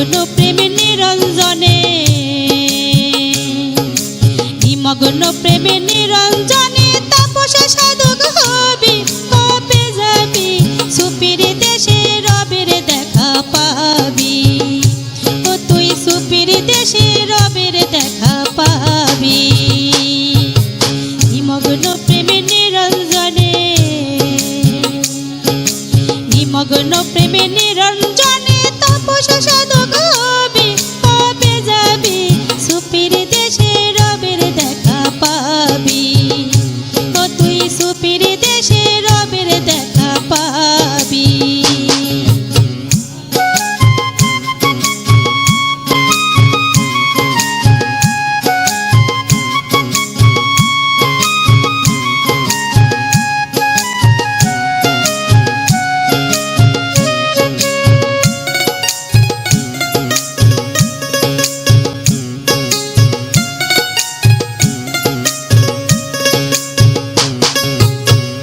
নিমগ্ন প্রেমে নিরঞ্জনে, নিমগ্ন প্রেমে নিরঞ্জনে তাপসে সাধক হবি, কবে যাবি সুপির দেশে রবের দেখা পাবি, ও তুই সুপির দেশে রবের দেখা পাবি। নিমগ্ন প্রেমে নিরঞ্জনে, নিমগ্ন প্রেমে নিরঞ্জনে তাপসে সাধক হবি, কবে যাবি সুপির দেশে রবের দেখা পাবি, ও তুই সুপির দেশে রবের দেখা পাবি।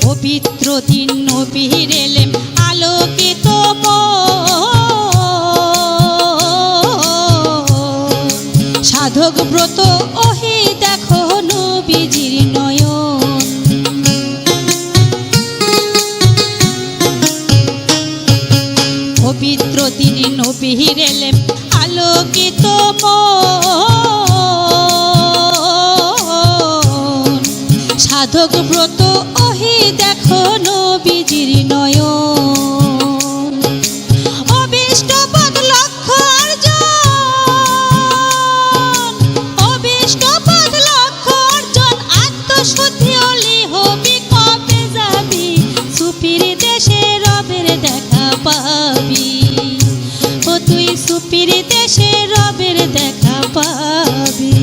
পবিত্র দিন নবীর এলেম আলোকিত সাধক ব্রত ওহে দেখো নবীজির নয়ন, পবিত্র দিন নবীর এলেম আলোকিত সাধক ব্রত ওহে দেখো নবীজির নয়ন। অবিষ্টপদ লক্ষ্য অর্জন, অবিষ্টপদ লক্ষ্য অর্জন আত্মশুদ্ধি হলি হবি, কবে যাবি সুপির দেশে রবের দেখা পাবি, ও তুই সুপির দেশে রবের দেখা পাবি।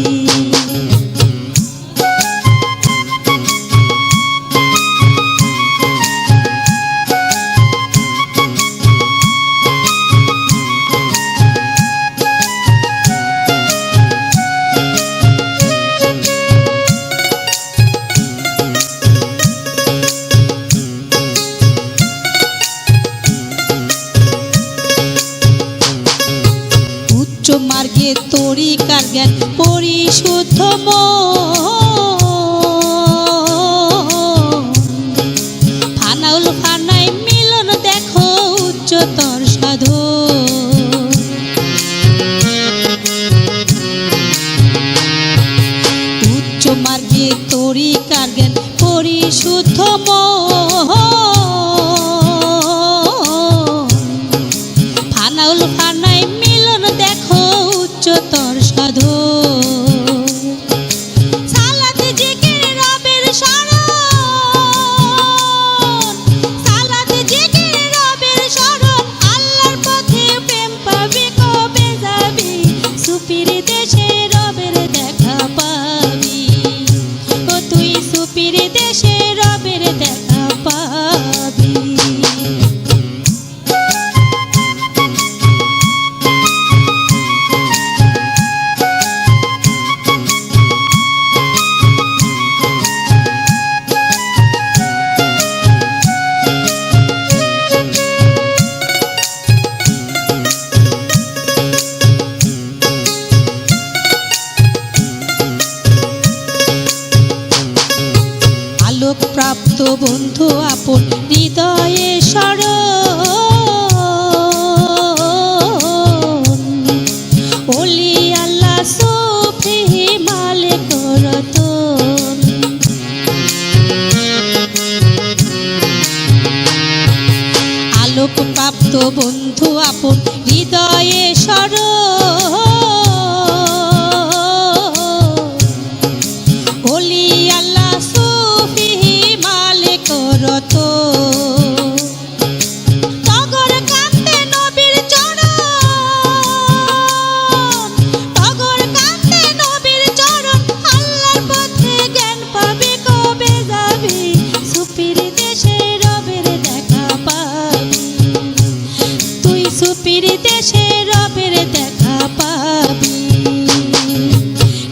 উচ্চ মার্গে তরিকার জ্ঞান পরিশুদ্ধ ফানাউল ফানাই মিলন দেখো উচ্চতর সাধন, উচ্চ মার্গে তরিকার জ্ঞান পরিশুদ্ধ ফানাউল ফানাই মিলন দেখো উচ্চতর সাধন। সালাত জিকির রবের শরণ, সালাত জিকির রবের শরণ আল্লাহর পথে প্রেম পাবি, কবে যাবি সুপির দেশে রবের দেখা পাবি, ও তুই সুপির দেশে রবের দেখা পাবি। আলোক প্রাপ্ত বন্ধু আপন হৃদয়ে শরণ, ওলি আল্লাহ সুফি মালিক রতন, আলোক প্রাপ্ত বন্ধু আপন হৃদয়ে শরণ, ওলি আল্লাহ সুফি মালিক রতন। টগর কান্দে নবীর চরণ, টগর কান্দে নবীর চরণ আল্লাহর পথে জ্ঞান পাবি, কবে যাবি সুপির দেশে রবের দেখা পাবি, তুই সুপির দেশে রবের দেখা পাবি।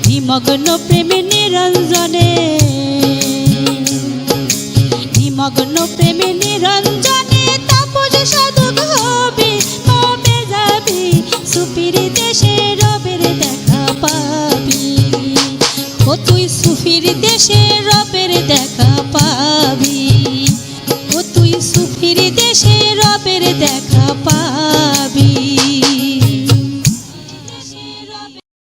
নিমগ্ন প্রেমে নিরঞ্জনে, নিমগ্ন প্রেমে নিরঞ্জনে তাপস সাধক হবি, কবে যাবি সুপির কিসের